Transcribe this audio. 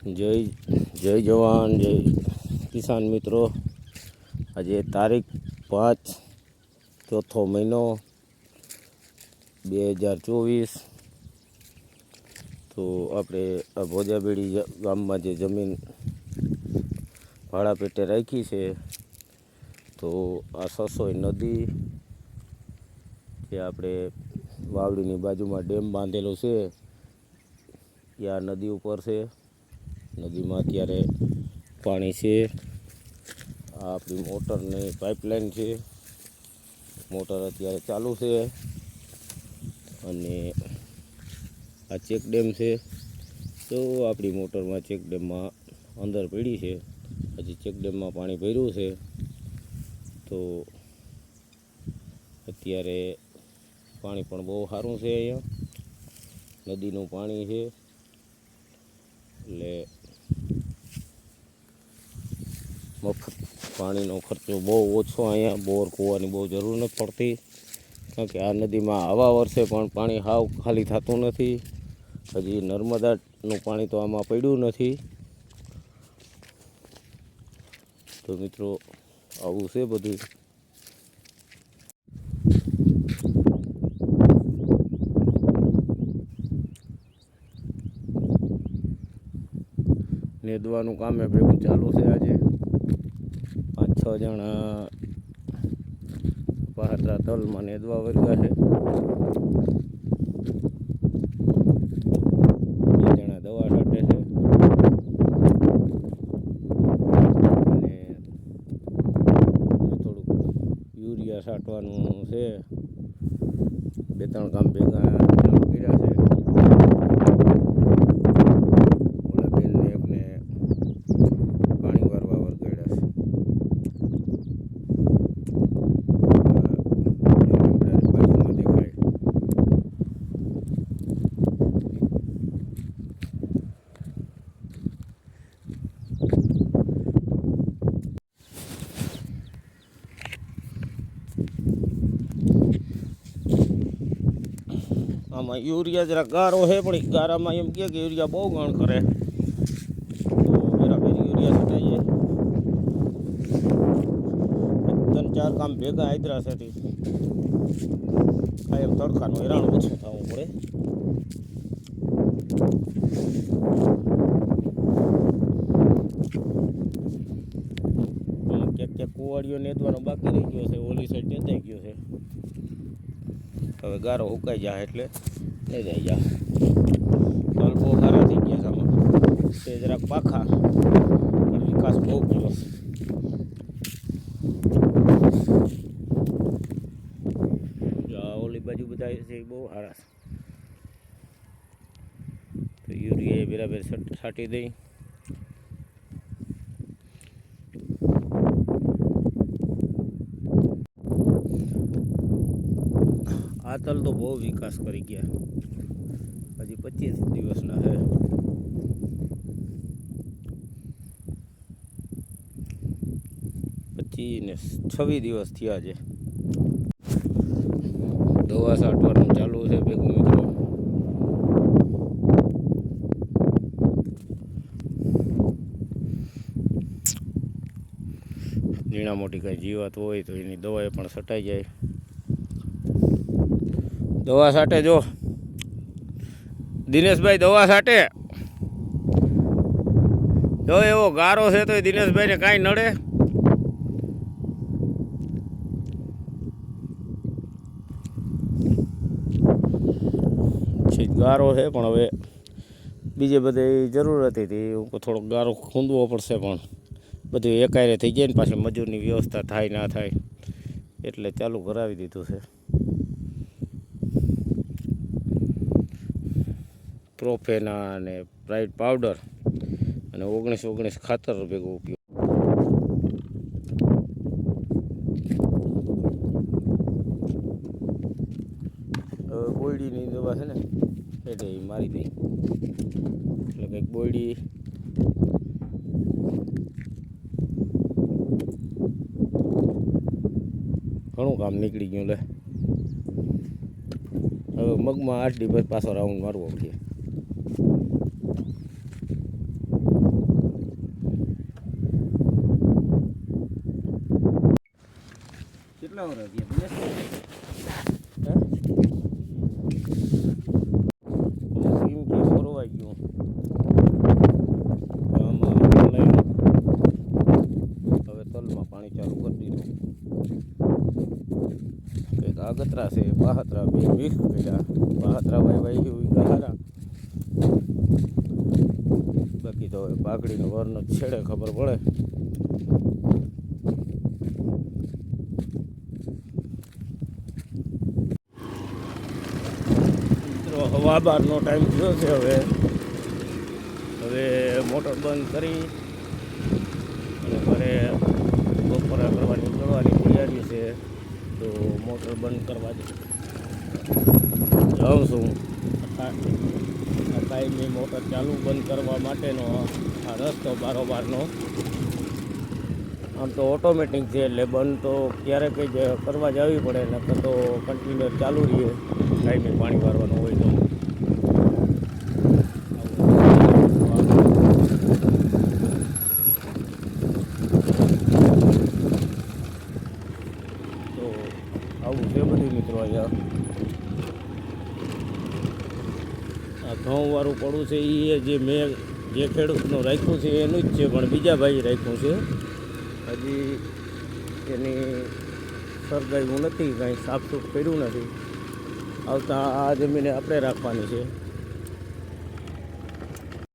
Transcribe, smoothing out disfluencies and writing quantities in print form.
જય જય જવાન જય કિસાન મિત્રો। આજે તારીખ 5 ચોથો મહિનો 2024। તો આપણે આ ભોજાબેડી ગામમાં જે જમીન ભાડા પેટે રાખી છે, તો આ સસોઈ નદી જે આપણે વાવડીની બાજુમાં ડેમ બાંધેલો છે, એ આ નદી ઉપર છે। નદીમાં અત્યારે પાણી છે। આ આપણી મોટરની પાઇપલાઇન છે, મોટર અત્યારે ચાલુ છે। અને આ ચેક ડેમ છે, તો આપણી મોટરમાં ચેક ડેમમાં અંદર પડી છે। હજી ચેક ડેમમાં પાણી ભર્યું છે, તો અત્યારે પાણી પણ બહુ સારું છે। અહીંયા નદીનું પાણી છે, એટલે મફત પાણીનો ખર્ચો બહુ ઓછો। અહીંયા બોર કૂવાની બહુ જરૂર નથી પડતી, કારણ કે આ નદીમાં આવા વર્ષે પણ પાણી હાવ ખાલી થતું નથી। હજી નર્મદાનું પાણી તો આમાં પડ્યું નથી। તો મિત્રો આવું છે બધું। નેદવાનું કામ ભેગું ચાલુ છે। આજે 5-6 જણા બહારના તલમાં નેદવા વર્ગા છે। 2 જણા દવા છાંટે છે, અને થોડુંક યુરિયા છાંટવાનું છે। 2-3 કામ ભેગા ચાલુ કર્યા છે। પાણી વારવા વરગાડ્યા છે। બાજુમાં દેખાય આમાં યુરિયા જરા ગારો છે, પણ એ ગારામાં એમ કે યુરિયા બહુ ગણ કરે, તો બરાબર યુરિયા છટાઈએ। 3-4 કામ ભેગા આદરા છે, કાયમ તડકાનું હેરાણ ઓછું થવું પડે। ક્યાંક કુવાડીઓ નેદવાનો બાકી રહી ગયો છે, ઓલી સાઈડ નેદાઈ ગયો છે। હવે ગારો સુકાઈ જાય એટલે નેદાઈ જાય। તલ બહુ સારા થઈ ગયા છે આમાં, તે જરાક પાખા, પણ વિકાસ બહુ કર્યો છે। ઓલી બાજુ બધા છે બહુ સારા છે, તો યુરિયા બરાબર છાંટી દઈ। આ તલ તો બહુ વિકાસ કરી ગયા, હજી 25 દિવસના છે। 26 દિવસ થયા છે। દવા છાંટવાનું ચાલુ છે ભેગું મિત્રો। ઝીણા મોટી કાંઈ જીવાત હોય તો એની દવાએ પણ છટાઈ જાય। દવા છાંટે જો દિનેશભાઈ, દવા છાંટે જો। એવો ગારો છે તો દિનેશભાઈને કાંઈ નડે? ગારો છે, પણ હવે બીજે બધે જરૂર હતી, થોડોક ગારો ખૂંદવો પડશે, પણ બધું એકાયરે થઈ જાય ને, પાછી મજૂરની વ્યવસ્થા થાય ના થાય એટલે ચાલુ કરાવી દીધું છે। પ્રોફેના અને બ્રાઇટ પાવડર અને 19-19 ખાતર ભેગો ઉપયોગ। હવે બોયડીની દવા છે ને, એટલે એ મારી દઈ, એટલે કંઈક બોયડી ઘણું કામ નીકળી ગયું। લે હવે મગમાં 8 દિવસ પાછો રાઉન્ડ મારવો પડે। કેટલા વર્ષ થયા? સીમ કે ફોરવાઈ ગયું આમાં લઈ લો. હવે તલમાં પાણી ચાલુ કરી દીધું. કંઈક આગતરા છે પાહતરા બે મિક્સ કર્યા. પાહતરા વાઈ હારા. બાકી તો હવે પાઘડીનો વરનો છેડે ખબર પડે. મિત્રો હવા બારનો ટાઈમ થયો છે. હવે મોટર બંધ કરી અને ઘરે બપોરા કરવાની તૈયારી છે. તો મોટર બંધ કરવા જાઉં છું. આ કાયમી મોટર ચાલુ બંધ કરવા માટેનો આ રસ્તો બારોબારનો આમ તો ઓટોમેટિક છે, એટલે બંધ તો ક્યારેક જ કરવા જ આવી પડે, નકર તો કન્ટિન્યુઅર ચાલુ રહીએ કાયમી પાણી વારવાનું હોય તો. તો આવું છે બધું મિત્રો. અહીંયા આ ઘઉંવાળું પડું છે એ જે મેં જે ખેડૂતનું રાખ્યું છે એનું જ છે, પણ બીજા ભાઈ રાખ્યું છે. હજી એની સર્ગાયું નથી, કાંઈ સાફસૂફ કર્યું નથી. આવતા આ જમીને આપણે રાખવાની છે.